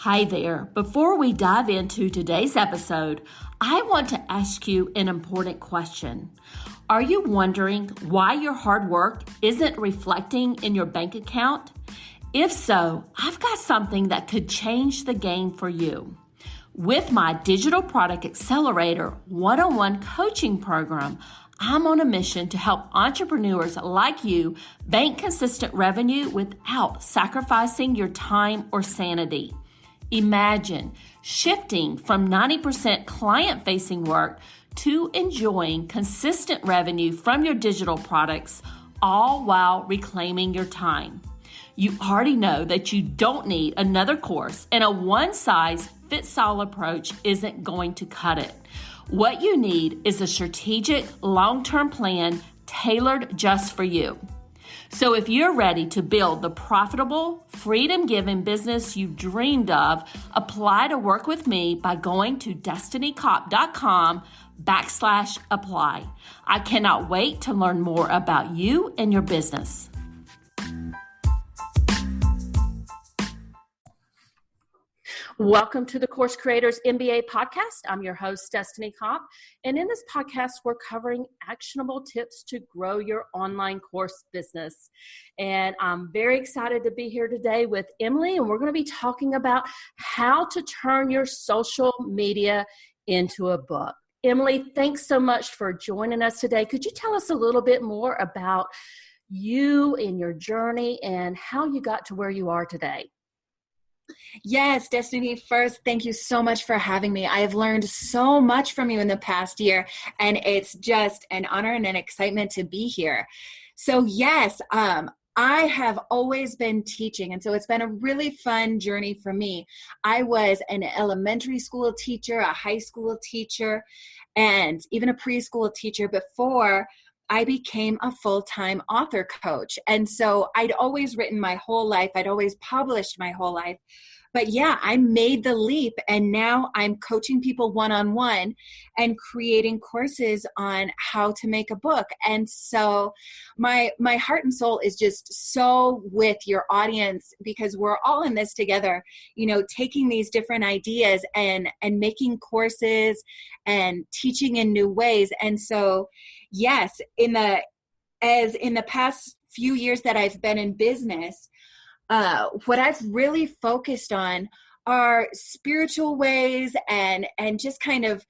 Hi there. Before we dive into today's episode, I want to ask you an important question. Are you wondering why your hard work isn't reflecting in your bank account? If so, I've got something that could change the game for you. With my Digital Product Accelerator one-on-one coaching program, I'm on a mission to help entrepreneurs like you bank consistent revenue without sacrificing your time or sanity. Imagine shifting from 90% client-facing work to enjoying consistent revenue from your digital products, all while reclaiming your time. You already know that you don't need another course, and a one-size-fits-all approach isn't going to cut it. What you need is a strategic, long-term plan tailored just for you. So if you're ready to build the profitable, freedom-giving business you've dreamed of, apply to work with me by going to destinycop.com/apply. I cannot wait to learn more about you and your business. Welcome to the Course Creators MBA podcast. I'm your host, Destiny Cop. And in this podcast, we're covering actionable tips to grow your online course business. And I'm very excited to be here today with Emily, and we're going to be talking about how to turn your social media into a book. Emily, thanks so much for joining us today. Could you tell us a little bit more about you and your journey and how you got to where you are today? Yes, Destiny, first, thank you so much for having me. I have learned so much from you in the past year, and it's just an honor and an excitement to be here. So yes, I have always been teaching, and so it's been a really fun journey for me. I was an elementary school teacher, a high school teacher, and even a preschool teacher before I became a full-time author coach. And so I'd always written my whole life. I'd always published my whole life. But yeah, I made the leap, and now I'm coaching people one-on-one and creating courses on how to make a book. And so my heart and soul is just so with your audience, because we're all in this together, taking these different ideas and making courses and teaching in new ways. And so yes, in the past few years that I've been in business, what I've really focused on are spiritual ways and just kind of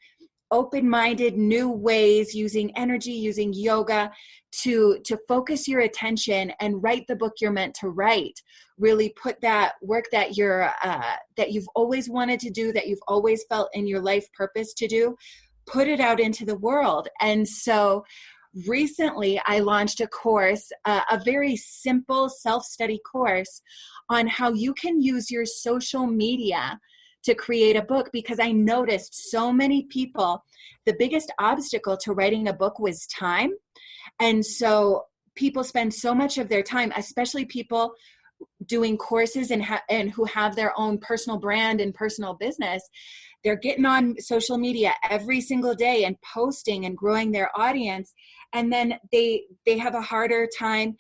open-minded new ways, using energy, using yoga to focus your attention and write the book you're meant to write. Really put that work that you've always wanted to do, that you've always felt in your life purpose to do, put it out into the world. And so recently, I launched a course, a very simple self-study course on how you can use your social media to create a book, because I noticed so many people, the biggest obstacle to writing a book was time. And so people spend so much of their time, especially people doing courses and who have their own personal brand and personal business. They're getting on social media every single day and posting and growing their audience. And then they have a harder time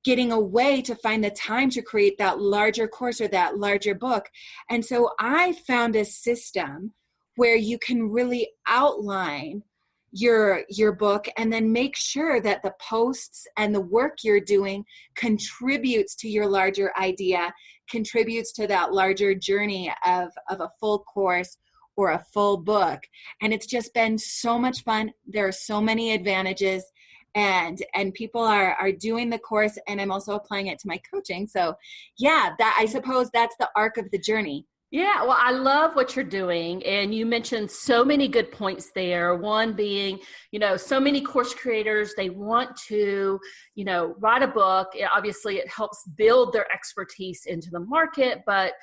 getting away to find the time to create that larger course or that larger book. And so I found a system where you can really outline your book and then make sure that the posts and the work you're doing contributes to your larger idea, contributes to that larger journey of a full course or a full book. And it's just been so much fun. There are so many advantages, and people are doing the course, and I'm also applying it to my coaching. So yeah, that, I suppose that's the arc of the journey. Yeah, well, I love what you're doing. And you mentioned so many good points there. One being, so many course creators, they want to, write a book. Obviously, it helps build their expertise into the market, but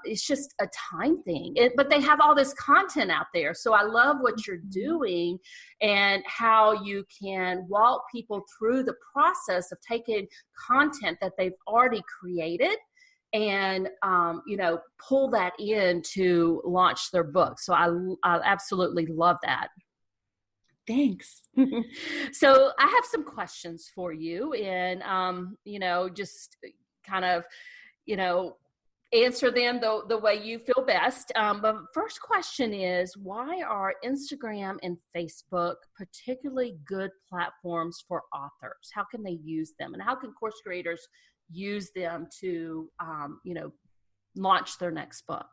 it's just a time thing. But they have all this content out there. So I love what you're doing and how you can walk people through the process of taking content that they've already created and, pull that in to launch their book. So I absolutely love that. Thanks. So I have some questions for you, and, just kind of, answer them the way you feel best. But first question is, why are Instagram and Facebook particularly good platforms for authors? How can they use them? And how can course creators use them to, launch their next book?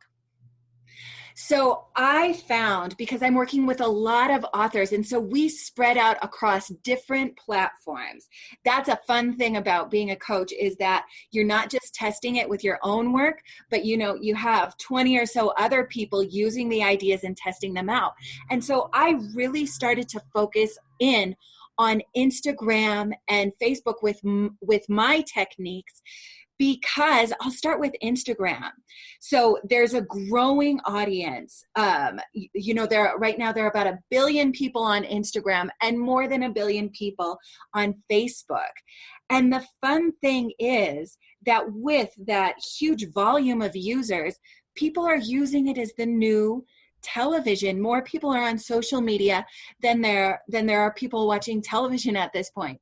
So I found, because I'm working with a lot of authors, and so we spread out across different platforms. That's a fun thing about being a coach, is that you're not just testing it with your own work, but you have 20 or so other people using the ideas and testing them out. And so I really started to focus in on Instagram and Facebook with my techniques, because I'll start with Instagram. So there's a growing audience. Right now there are about 1 billion people on Instagram and more than 1 billion people on Facebook. And the fun thing is that with that huge volume of users, people are using it as the new television. More people are on social media than there are people watching television at this point,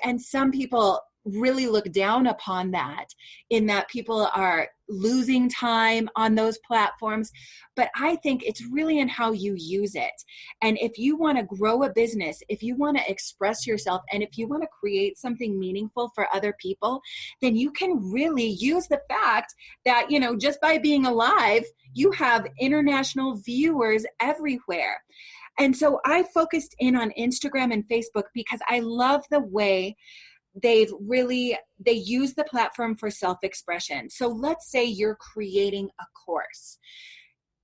and some people really look down upon that, in that people are losing time on those platforms. But I think it's really in how you use it. And if you want to grow a business, if you want to express yourself, and if you want to create something meaningful for other people, then you can really use the fact that, just by being alive, you have international viewers everywhere. And so I focused in on Instagram and Facebook because I love the way they use the platform for self-expression. So let's say you're creating a course.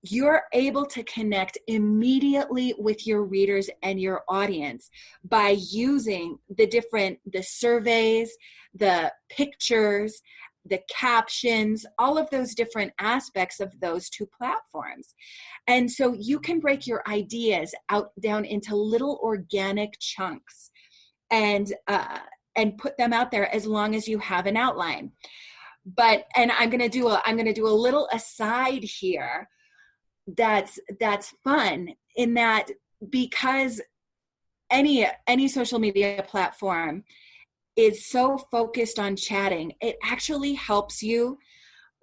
You're able to connect immediately with your readers and your audience by using the surveys, the pictures, the captions, all of those different aspects of those two platforms. And so you can break your ideas down into little organic chunks and put them out there, as long as you have an outline. And I'm going to do a little aside here. That's fun, in that, because any social media platform is so focused on chatting, it actually helps you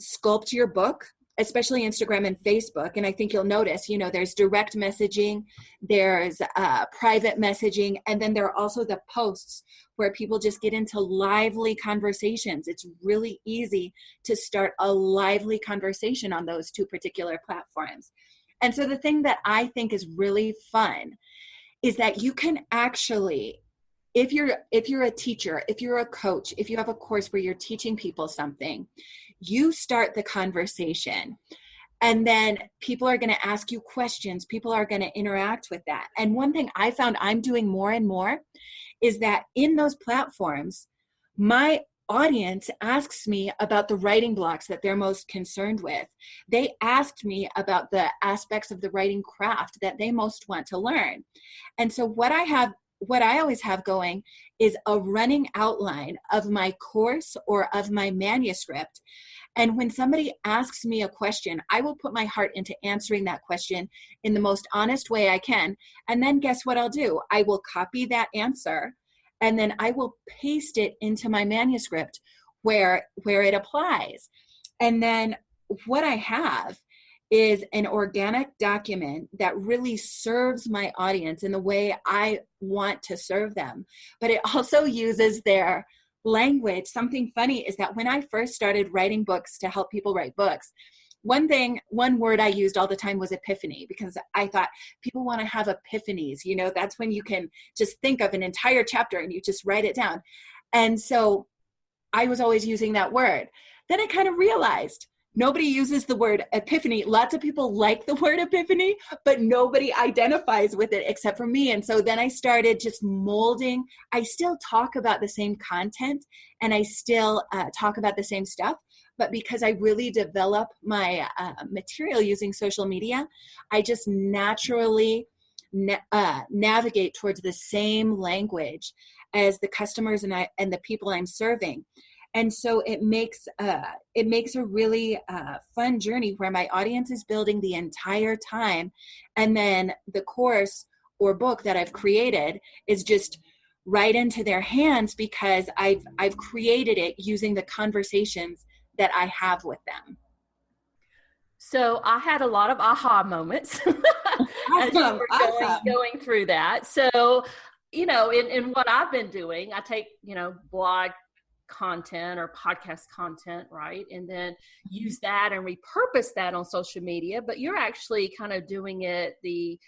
sculpt your book, especially Instagram and Facebook. And I think you'll notice, there's direct messaging, there's private messaging, and then there are also the posts where people just get into lively conversations. It's really easy to start a lively conversation on those two particular platforms. And so the thing that I think is really fun is that you can actually, if you're a teacher, if you're a coach, if you have a course where you're teaching people something, you start the conversation, and then people are going to ask you questions. People are going to interact with that. And one thing I found I'm doing more and more is that in those platforms, my audience asks me about the writing blocks that they're most concerned with. They asked me about the aspects of the writing craft that they most want to learn. And so what I always have going is a running outline of my course or of my manuscript. And when somebody asks me a question, I will put my heart into answering that question in the most honest way I can. And then guess what I'll do? I will copy that answer, and then I will paste it into my manuscript where it applies. And then what I have is an organic document that really serves my audience in the way I want to serve them. But it also uses their language. Something funny is that when I first started writing books to help people write books, one word I used all the time was epiphany, because I thought people want to have epiphanies. That's when you can just think of an entire chapter and you just write it down. And so I was always using that word. Then I kind of realized nobody uses the word epiphany. Lots of people like the word epiphany, but nobody identifies with it except for me. And so then I started just molding. I still talk about the same content, and I still talk about the same stuff. But because I really develop my material using social media, I just naturally navigate towards the same language as the customers and the people I'm serving. And so it makes a really fun journey where my audience is building the entire time. And then the course or book that I've created is just right into their hands, because I've created it using the conversations that I have with them. So I had a lot of aha moments as you Awesome. were Awesome. going through that. So, in what I've been doing, I take, blog content or podcast content, right? And then use that and repurpose that on social media. But you're actually kind of doing it the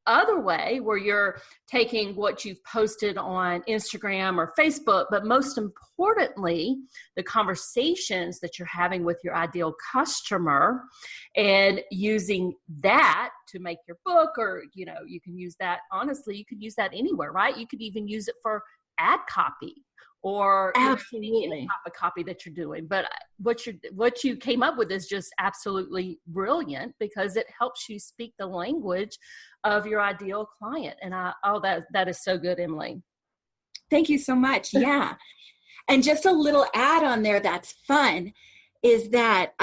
other way, where you're taking what you've posted on Instagram or Facebook, but most importantly, the conversations that you're having with your ideal customer, and using that to make your book. Or you can use that, honestly, you could use that anywhere, right? You could even use it for ad copy, or any Absolutely. type of copy that you're doing. But what you came up with is just absolutely brilliant, because it helps you speak the language of your ideal client. And that is so good, Emily. Thank you so much. Yeah. And just a little add on there that's fun is that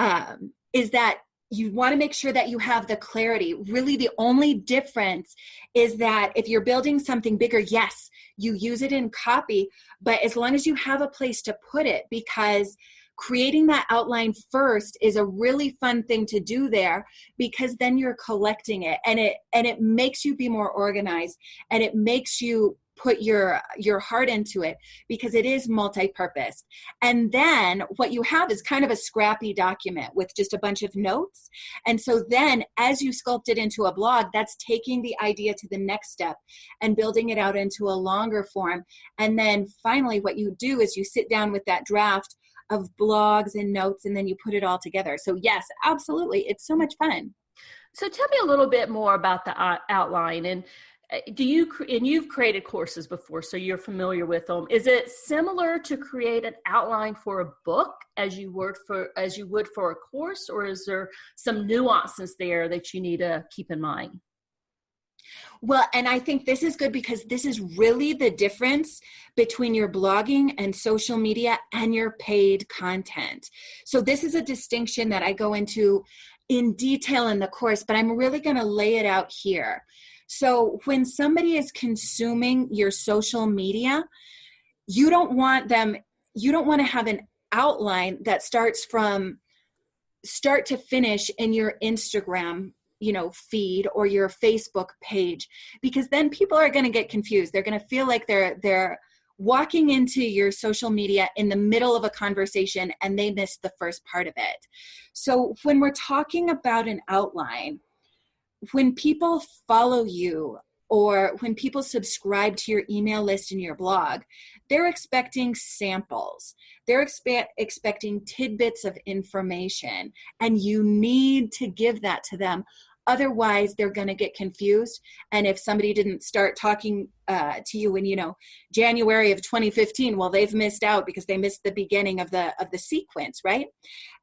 you want to make sure that you have the clarity. Really, the only difference is that if you're building something bigger, yes, you use it in copy, but as long as you have a place to put it, because creating that outline first is a really fun thing to do there, because then you're collecting it, and it makes you be more organized, and it makes you put your heart into it, because it is multi-purpose. And then what you have is kind of a scrappy document with just a bunch of notes. And so then as you sculpt it into a blog, that's taking the idea to the next step and building it out into a longer form. And then finally what you do is you sit down with that draft of blogs and notes, and then you put it all together. So yes, absolutely, it's so much fun. So tell me a little bit more about the outline. And you've created courses before, so you're familiar with them. Is it similar to create an outline for a book as you would for a course, or is there some nuances there that you need to keep in mind? Well, and I think this is good, because this is really the difference between your blogging and social media and your paid content. So this is a distinction that I go into in detail in the course, but I'm really going to lay it out here. So when somebody is consuming your social media, you don't want to have an outline that starts from start to finish in your Instagram feed or your Facebook page, because then people are going to get confused. They're going to feel like they're walking into your social media in the middle of a conversation and they missed the first part of it. So when we're talking about an outline, when people follow you or when people subscribe to your email list and your blog, they're expecting samples. They're expecting tidbits of information, and you need to give that to them. Otherwise, they're going to get confused. And if somebody didn't start talking to you in, January of 2015, well, they've missed out because they missed the beginning of the sequence, right?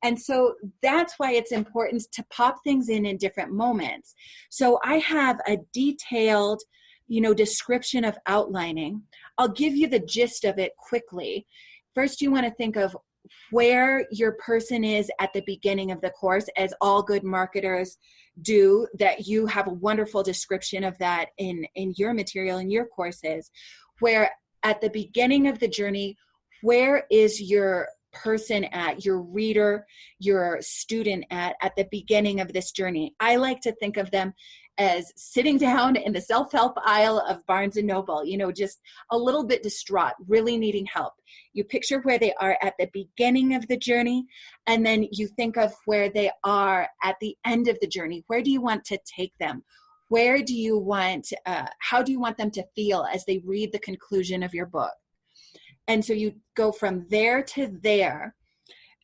And so that's why it's important to pop things in different moments. So I have a detailed, description of outlining. I'll give you the gist of it quickly. First, you want to think of where your person is at the beginning of the course, as all good marketers do, that you have a wonderful description of that in your material, in your courses, where at the beginning of the journey, where is your person at, your reader, your student at the beginning of this journey. I like to think of them as sitting down in the self-help aisle of Barnes and Noble, just a little bit distraught, really needing help. You picture where they are at the beginning of the journey, and then you think of where they are at the end of the journey. Where do you want to take them? Where do you want, how do you want them to feel as they read the conclusion of your book? And so you go from there to there,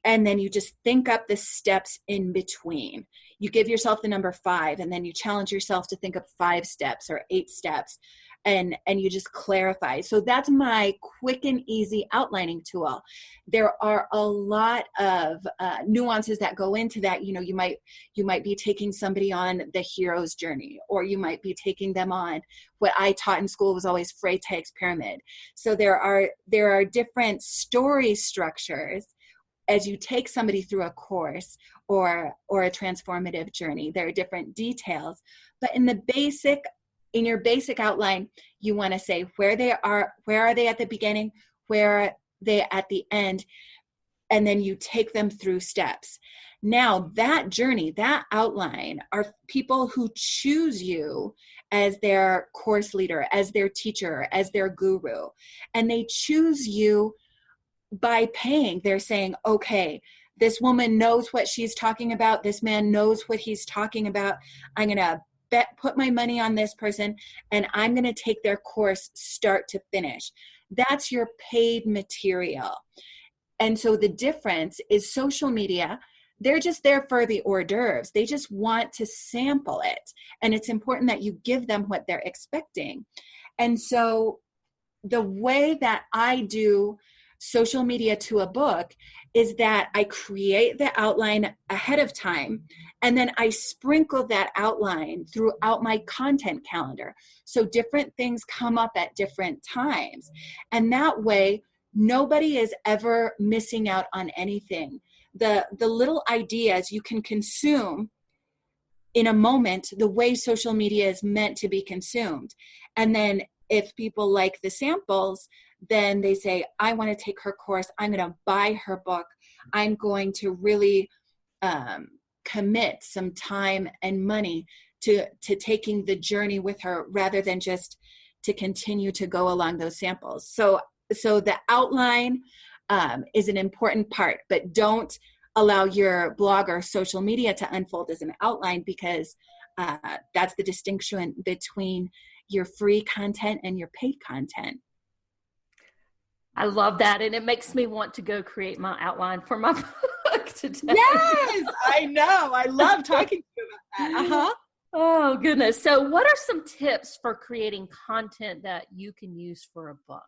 and then you just think up the steps in between. You give yourself the number 5, and then you challenge yourself to think of 5 steps or 8 steps, and you just clarify. So that's my quick and easy outlining tool. There are a lot of nuances that go into that. You might be taking somebody on the hero's journey, or you might be taking them on what I taught in school was always Freytag's pyramid. So there are different story structures as you take somebody through a course or a transformative journey. There are different details, but in your basic outline, you want to say where are they at the beginning, where are they at the end, and then you take them through steps. Now that journey, that outline are people who choose you as their course leader, as their teacher, as their guru. And they choose you by paying. They're saying, okay, this woman knows what she's talking about. This man knows what he's talking about. I'm going to put my money on this person, and I'm going to take their course start to finish. That's your paid material. And so the difference is social media, they're just there for the hors d'oeuvres. They just want to sample it. And it's important that you give them what they're expecting. And so the way that I do social media to a book is that I create the outline ahead of time, and then I sprinkle that outline throughout my content calendar. So different things come up at different times. And that way, nobody is ever missing out on anything. The little ideas you can consume in a moment the way social media is meant to be consumed. And then if people like the samples, then they say, I want to take her course. I'm going to buy her book. I'm going to really commit some time and money to taking the journey with her, rather than just to continue to go along those samples. So the outline is an important part, but don't allow your blog or social media to unfold as an outline, because that's the distinction between your free content and your paid content. I love that. And it makes me want to go create my outline for my book today. Yes, I know. I love talking to you about that. Uh-huh. Oh, goodness. So what are some tips for creating content that you can use for a book?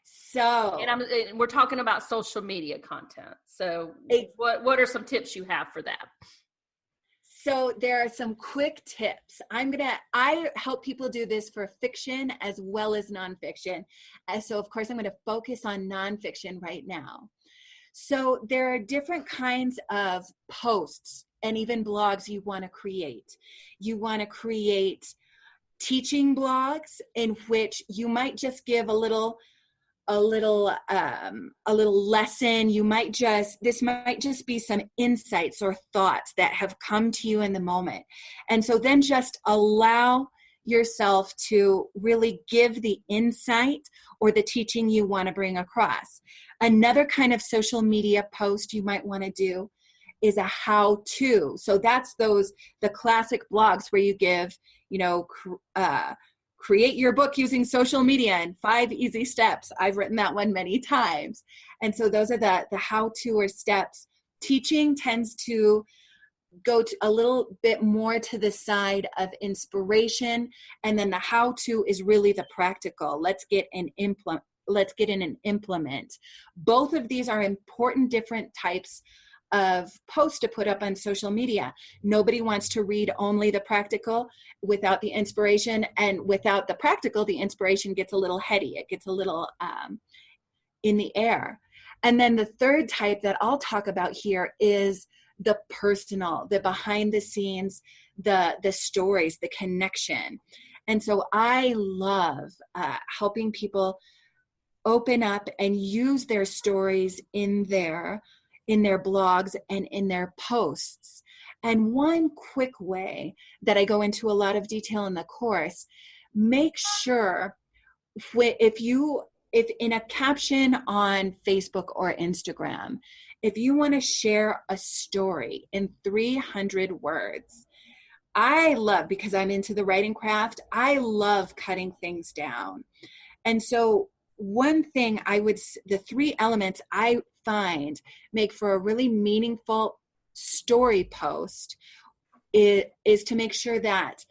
So, And we're talking about social media content. So what are some tips you have for that? So there are some quick tips. I help people do this for fiction as well as nonfiction. So of course I'm going to focus on nonfiction right now. So there are different kinds of posts and even blogs you want to create. You want to create teaching blogs in which you might just give a little lesson. This might just be some insights or thoughts that have come to you in the moment. And so then just allow yourself to really give the insight or the teaching you want to bring across. Another kind of social media post you might want to do is a how-to. So that's the classic blogs where you give, create your book using social media in 5 easy steps. I've written that one many times. And so those are the how-to or steps. Teaching tends to go to a little bit more to the side of inspiration. And then the how-to is really the practical. Let's get in and implement. Both of these are important different types of posts to put up on social media. Nobody wants to read only the practical without the inspiration, and without the practical, the inspiration gets a little heady. It gets a little in the air. And then the third type that I'll talk about here is the personal, the behind the scenes, the stories, the connection. And so I love helping people open up and use their stories in their blogs and in their posts. And one quick way that I go into a lot of detail in the course, make sure if in a caption on Facebook or Instagram, if you want to share a story in 300 words, I love, because I'm into the writing craft, I love cutting things down. And so one thing the 3 elements I find make for a really meaningful story post is to make sure that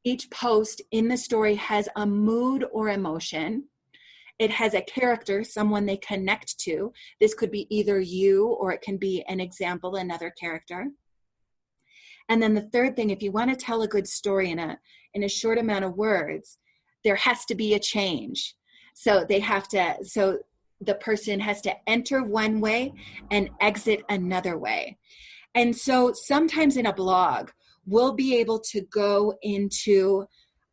each post in the story has a mood or emotion. It has a character, someone they connect to. This could be either you, or it can be an example, another character. And then the third thing, if you want to tell a good story in a short amount of words, there has to be a change. So the person has to enter one way and exit another way. And so sometimes in a blog, we'll be able to go into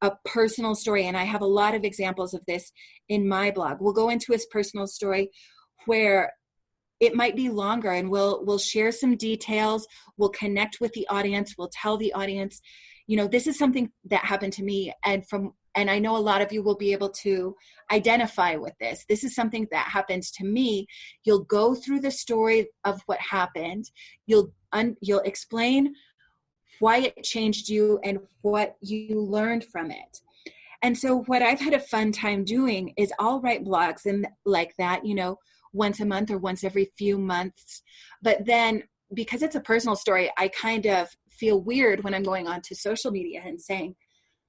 a personal story. And I have a lot of examples of this in my blog. We'll go into his personal story where it might be longer, and we'll share some details. We'll connect with the audience. We'll tell the audience, this is something that happened to me. And I know a lot of you will be able to identify with this. This is something that happened to me. You'll go through the story of what happened. You'll explain why it changed you and what you learned from it. And so what I've had a fun time doing is I'll write blogs and like that, once a month or once every few months. But then because it's a personal story, I kind of feel weird when I'm going onto social media and saying,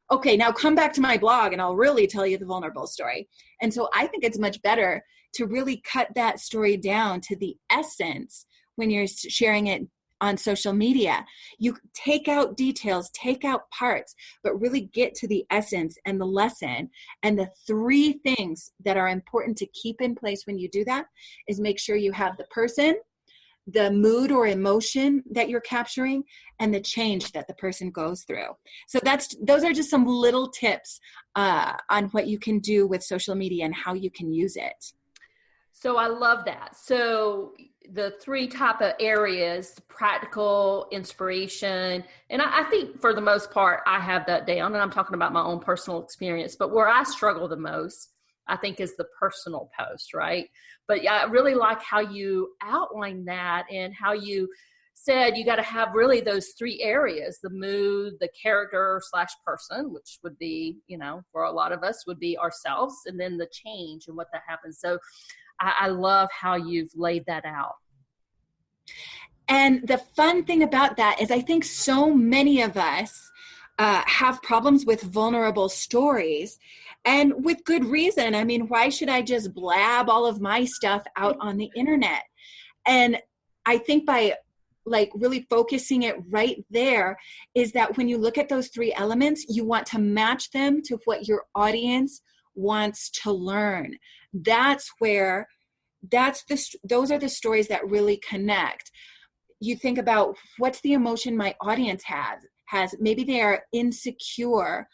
okay, now come back to my blog and I'll really tell you the vulnerable story. And so I think it's much better to really cut that story down to the essence when you're sharing it on social media. You take out details, take out parts, but really get to the essence and the lesson. And the 3 things that are important to keep in place when you do that is make sure you have the person, the mood or emotion that you're capturing, and the change that the person goes through. So those are just some little tips on what you can do with social media and how you can use it. So I love that. So the 3 type of areas, practical, inspiration, and I think for the most part, I have that down, and I'm talking about my own personal experience, but where I struggle the most, I think, is the personal post, right? But yeah, I really like how you outline that and how you said you got to have really those 3 areas: the mood, the character / person, which would be, for a lot of us would be ourselves, and then the change and what that happens. So I love how you've laid that out. And the fun thing about that is I think so many of us have problems with vulnerable stories, and with good reason. I mean, why should I just blab all of my stuff out on the internet? And I think by really focusing it right there is that when you look at those 3 elements, you want to match them to what your audience wants to learn. Those are the stories that really connect. You think about, what's the emotion my audience has. Maybe they are insecure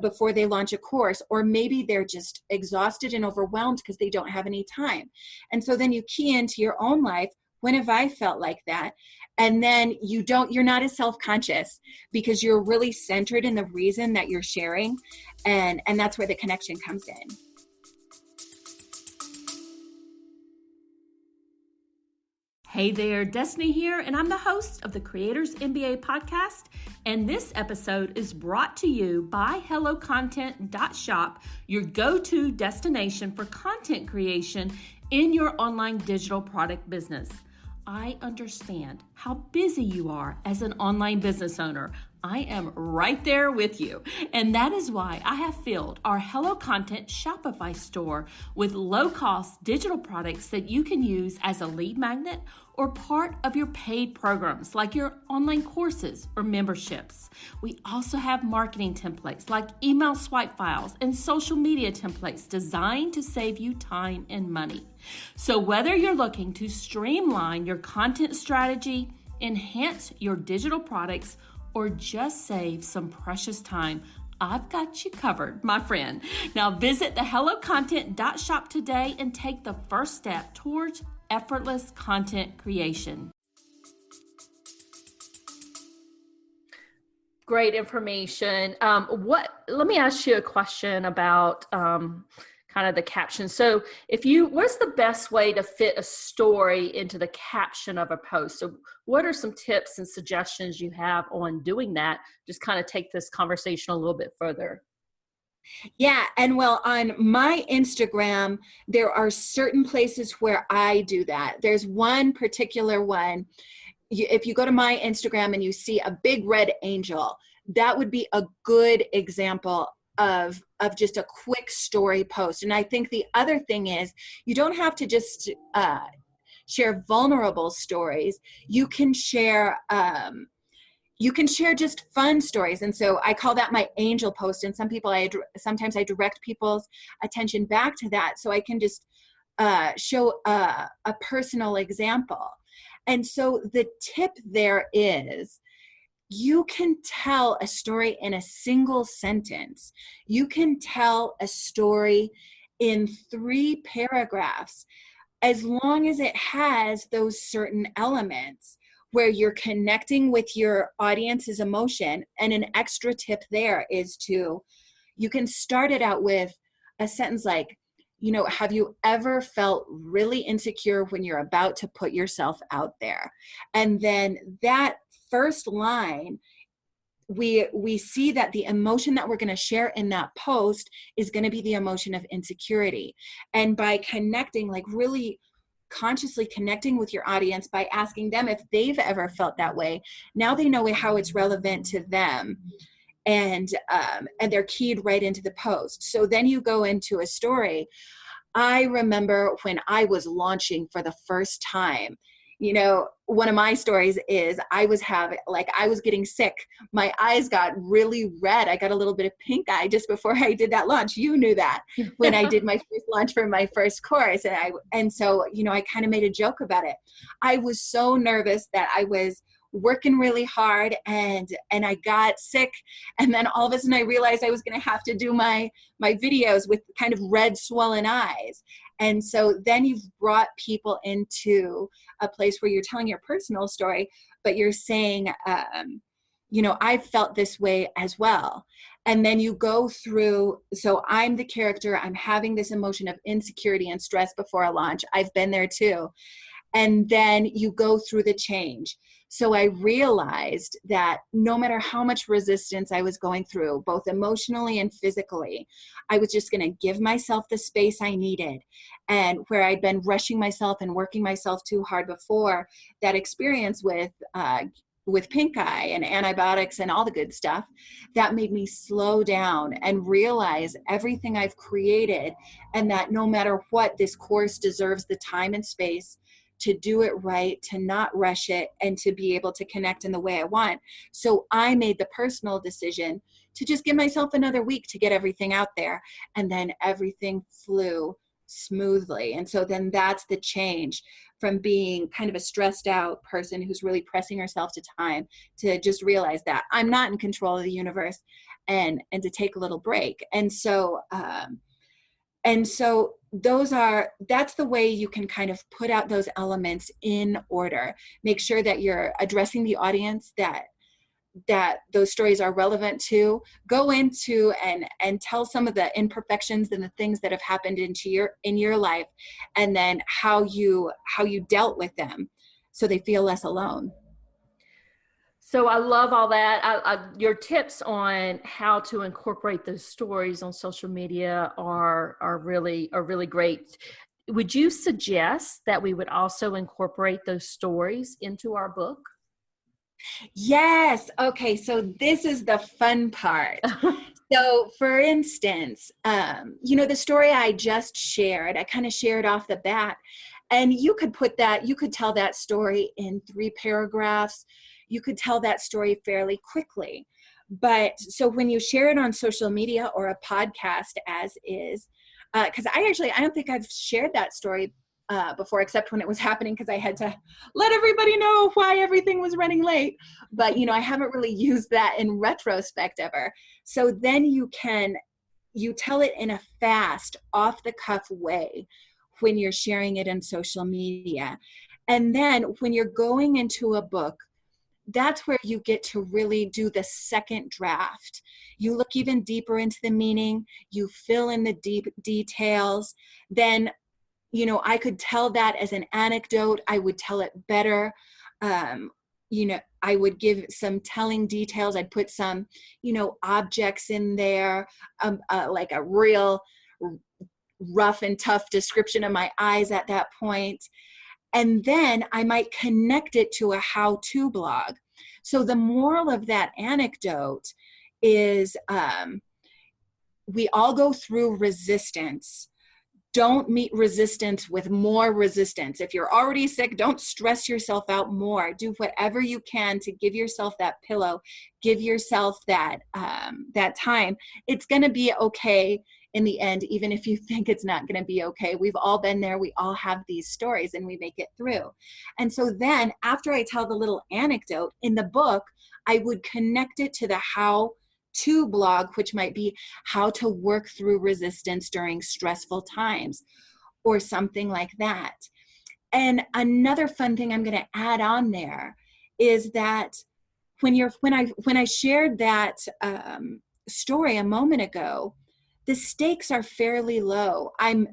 before they launch a course, or maybe they're just exhausted and overwhelmed because they don't have any time. And so then you key into your own life. When have I felt like that? And then you're not as self-conscious because you're really centered in the reason that you're sharing. And that's where the connection comes in. Hey there, Destiny here, and I'm the host of the Creators MBA podcast. And this episode is brought to you by HelloContent.shop, your go-to destination for content creation in your online digital product business. I understand how busy you are as an online business owner. I am right there with you. And that is why I have filled our Hello Content Shopify store with low-cost digital products that you can use as a lead magnet or part of your paid programs like your online courses or memberships. We also have marketing templates like email swipe files and social media templates designed to save you time and money. So whether you're looking to streamline your content strategy, enhance your digital products, or just save some precious time, I've got you covered, my friend. Now visit the HelloContent.shop today and take the first step towards effortless content creation. Great information. Let me ask you a question about kind of the caption. So what's the best way to fit a story into the caption of a post? So what are some tips and suggestions you have on doing that? Just kind of take this conversation a little bit further. Yeah. And well, on my Instagram, there are certain places where I do that. There's one particular one. If you go to my Instagram and you see a big red angel, that would be a good example of just a quick story post. And I think the other thing is, you don't have to just share vulnerable stories. You can share just fun stories. And so I call that my angel post. And sometimes I direct people's attention back to that, so I can just show a personal example. And so the tip there is, you can tell a story in a single sentence. You can tell a story in 3 paragraphs. as long as it has those certain elements where you're connecting with your audience's emotion. And an extra tip there is you can start it out with a sentence like, have you ever felt really insecure when you're about to put yourself out there? And then that first line, we see that the emotion that we're going to share in that post is going to be the emotion of insecurity. And by connecting, like really consciously connecting with your audience by asking them if they've ever felt that way, now they know how it's relevant to them. And they're keyed right into the post. So then you go into a story. I remember when I was launching for the first time, one of my stories is I was getting sick. My eyes got really red. I got a little bit of pink eye just before I did that launch. You knew that when I did my first launch for my first course. And so I kind of made a joke about it. I was so nervous that I was working really hard and I got sick. And then all of a sudden I realized I was going to have to do my videos with kind of red swollen eyes. And so then you've brought people into a place where you're telling your personal story, but you're saying, I felt this way as well. And then you go through, so I'm the character, I'm having this emotion of insecurity and stress before a launch. I've been there too. And then you go through the change. So I realized that no matter how much resistance I was going through, both emotionally and physically, I was just going to give myself the space I needed. And where I'd been rushing myself and working myself too hard before, that experience with pink eye and antibiotics and all the good stuff, that made me slow down and realize everything I've created, and that no matter what, this course deserves the time and space to do it right, to not rush it, and to be able to connect in the way I want. So I made the personal decision to just give myself another week to get everything out there. And then everything flew smoothly. And so then that's the change from being kind of a stressed out person who's really pressing herself to time, to just realize that I'm not in control of the universe, and to take a little break. And so that's the way you can kind of put out those elements in order. Make sure that you're addressing the audience that those stories are relevant to. Go into and tell some of the imperfections and the things that have happened in your life, and then how you dealt with them so they feel less alone. So I love all that. Your tips on how to incorporate those stories on social media are really great. Would you suggest that we would also incorporate those stories into our book? Yes. Okay. So this is the fun part. So for instance, the story I just shared, I kind of shared off the bat, and you could tell that story in 3 paragraphs. You could tell that story fairly quickly. But so when you share it on social media or a podcast as is, because I don't think I've shared that story before, except when it was happening, because I had to let everybody know why everything was running late. But, I haven't really used that in retrospect ever. So then you tell it in a fast, off the cuff way when you're sharing it in social media. And then when you're going into a book, that's where you get to really do the second draft. You look even deeper into the meaning, you fill in the deep details. Then, I could tell that as an anecdote. I would tell it better. I would give some telling details. I'd put some, objects in there, like a real rough and tough description of my eyes at that point. And then I might connect it to a how-to blog. So the moral of that anecdote is we all go through resistance. Don't meet resistance with more resistance. If you're already sick, don't stress yourself out more. Do whatever you can to give yourself that pillow, give yourself that time. It's going to be okay in the end, even if you think it's not going to be okay. We've all been there. We all have these stories, and we make it through. And so then after I tell the little anecdote in the book, I would connect it to the how-to blog, which might be how to work through resistance during stressful times, or something like that. And another fun thing I'm going to add on there is that when I shared that story a moment ago, the stakes are fairly low. I'm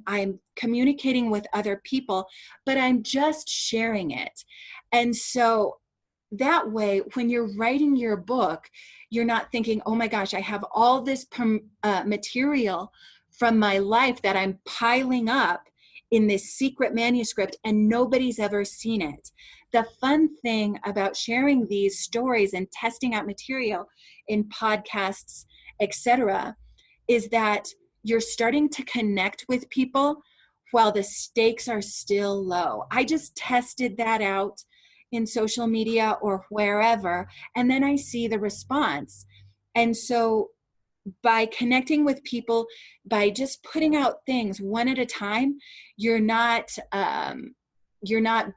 communicating with other people, but I'm just sharing it. And so that way, when you're writing your book, you're not thinking, oh my gosh, I have all this material from my life that I'm piling up in this secret manuscript and nobody's ever seen it. The fun thing about sharing these stories and testing out material in podcasts, etc., is that you're starting to connect with people while the stakes are still low. I just tested that out in social media or wherever, and then I see the response. And so by connecting with people, by just putting out things one at a time, you're not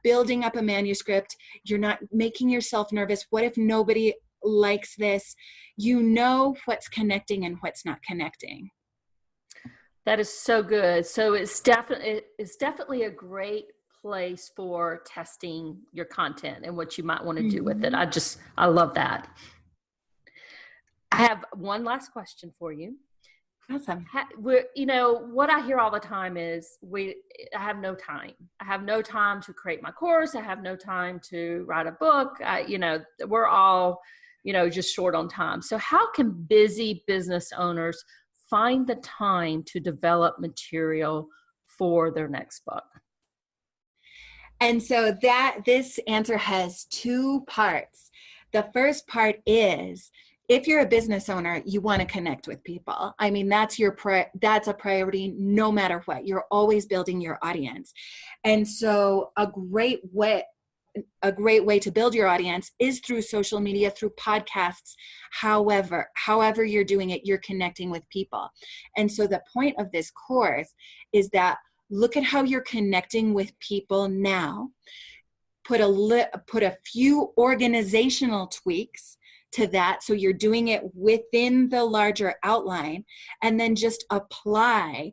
building up a manuscript. You're not making yourself nervous. What if nobody likes this? You know what's connecting and what's not connecting. That is so good. So it's definitely a great place for testing your content and what you might want to do with it. I love that. I have one last question for you. Awesome. What I hear all the time is I have no time. I have no time to create my course. I have no time to write a book. We're all, just short on time. So how can busy business owners find the time to develop material for their next book? And so this answer has two parts. The first part is, if you're a business owner, you want to connect with people. I mean, that's a priority no matter what. You're always building your audience. And so a great way to build your audience is through social media, through podcasts. However you're doing it, you're connecting with people. And so the point of this course is that look at how you're connecting with people now. Put a few organizational tweaks to that, so you're doing it within the larger outline, and then just apply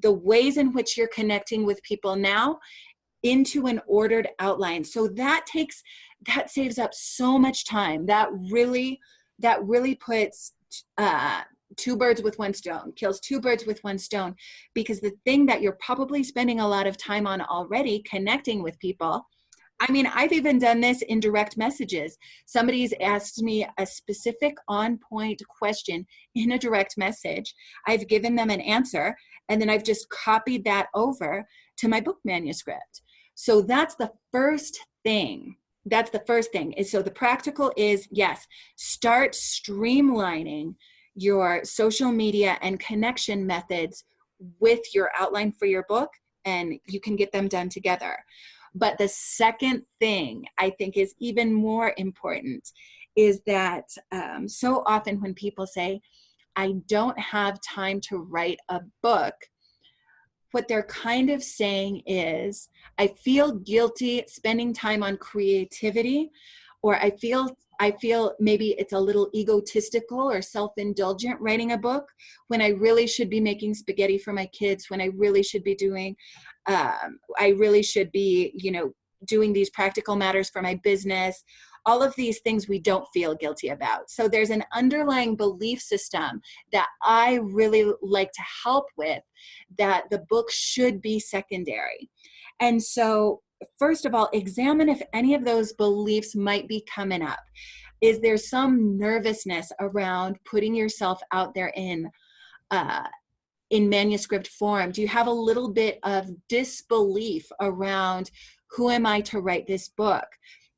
the ways in which you're connecting with people now into an ordered outline. So that saves up so much time. That really puts two birds with one stone, kills two birds with one stone, because the thing that you're probably spending a lot of time on already, connecting with people. I mean, I've even done this in direct messages. Somebody's asked me a specific on-point question in a direct message. I've given them an answer, and then I've just copied that over to my book manuscript. So that's the first thing. So the practical is, yes, start streamlining your social media and connection methods with your outline for your book, and you can get them done together. But the second thing I think is even more important is that so often when people say, I don't have time to write a book, what they're kind of saying is, I feel guilty spending time on creativity, or I feel maybe it's a little egotistical or self-indulgent writing a book when I really should be making spaghetti for my kids, when I really should be doing doing these practical matters for my business. All of these things we don't feel guilty about. So there's an underlying belief system that I really like to help with, that the book should be secondary. And so first of all, examine if any of those beliefs might be coming up. Is there some nervousness around putting yourself out there in manuscript form? Do you have a little bit of disbelief around, who am I to write this book?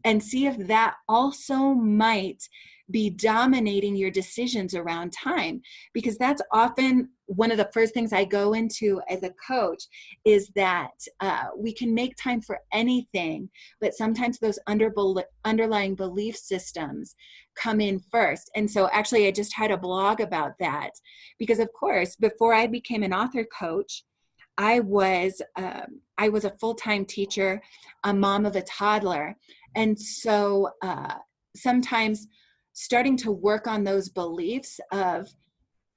And see if that also might be dominating your decisions around time, because that's often one of the first things I go into as a coach, is that we can make time for anything, but sometimes those underlying belief systems come in first. And so actually I just had a blog about that, because of course, before I became an author coach, I was a full-time teacher, a mom of a toddler. And so sometimes starting to work on those beliefs of,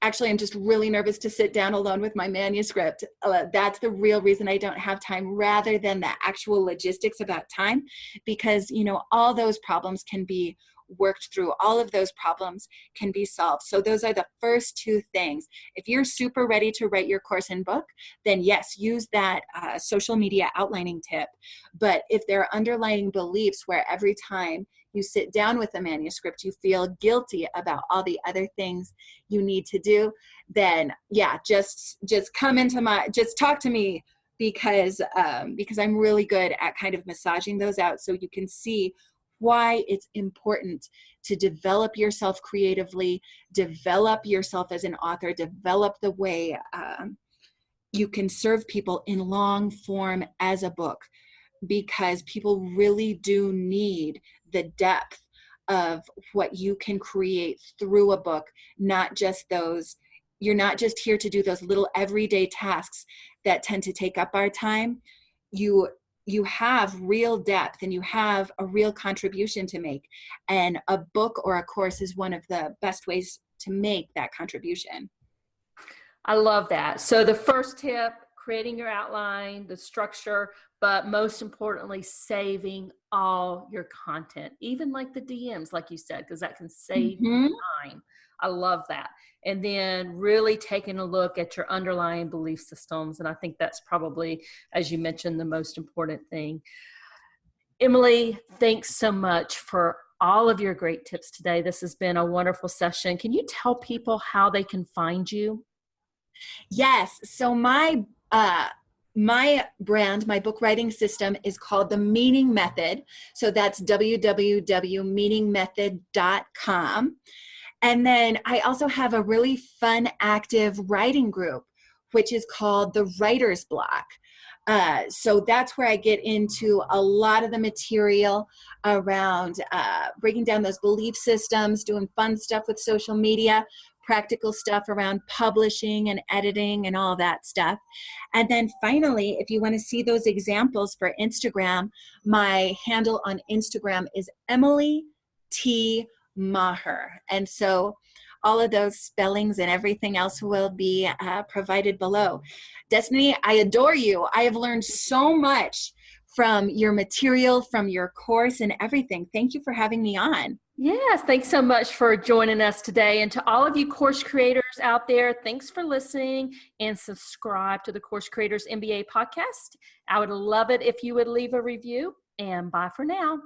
actually, I'm just really nervous to sit down alone with my manuscript. That's the real reason I don't have time, rather than the actual logistics about time, because, all those problems can be worked through. All of those problems can be solved. So those are the first two things. If you're super ready to write your course and book, then yes, use that social media outlining tip. But if there are underlying beliefs where every time you sit down with a manuscript, you feel guilty about all the other things you need to do, then yeah, just talk to me, because I'm really good at kind of massaging those out, so you can see why it's important to develop yourself creatively, develop yourself as an author, develop the way you can serve people in long form as a book, because people really do need the depth of what you can create through a book, not just you're not just here to do those little everyday tasks that tend to take up our time. You have real depth, and you have a real contribution to make. And a book or a course is one of the best ways to make that contribution. I love that. So the first tip, creating your outline, the structure, but most importantly, saving all your content, even like the DMs, like you said, because that can save time. I love that. And then really taking a look at your underlying belief systems. And I think that's probably, as you mentioned, the most important thing. Emily, thanks so much for all of your great tips today. This has been a wonderful session. Can you tell people how they can find you? Yes. So my brand, my book writing system, is called The Meaning Method. So that's www.meaningmethod.com. And then I also have a really fun, active writing group, which is called The Writer's Block. So that's where I get into a lot of the material around breaking down those belief systems, doing fun stuff with social media, practical stuff around publishing and editing and all that stuff. And then finally, if you want to see those examples for Instagram, my handle on Instagram is Emily T. Maher. And so all of those spellings and everything else will be provided below. Destiny, I adore you. I have learned so much from your material, from your course and everything. Thank you for having me on. Yes, thanks so much for joining us today. And to all of you course creators out there, thanks for listening, and subscribe to the Course Creators MBA podcast. I would love it if you would leave a review, and bye for now.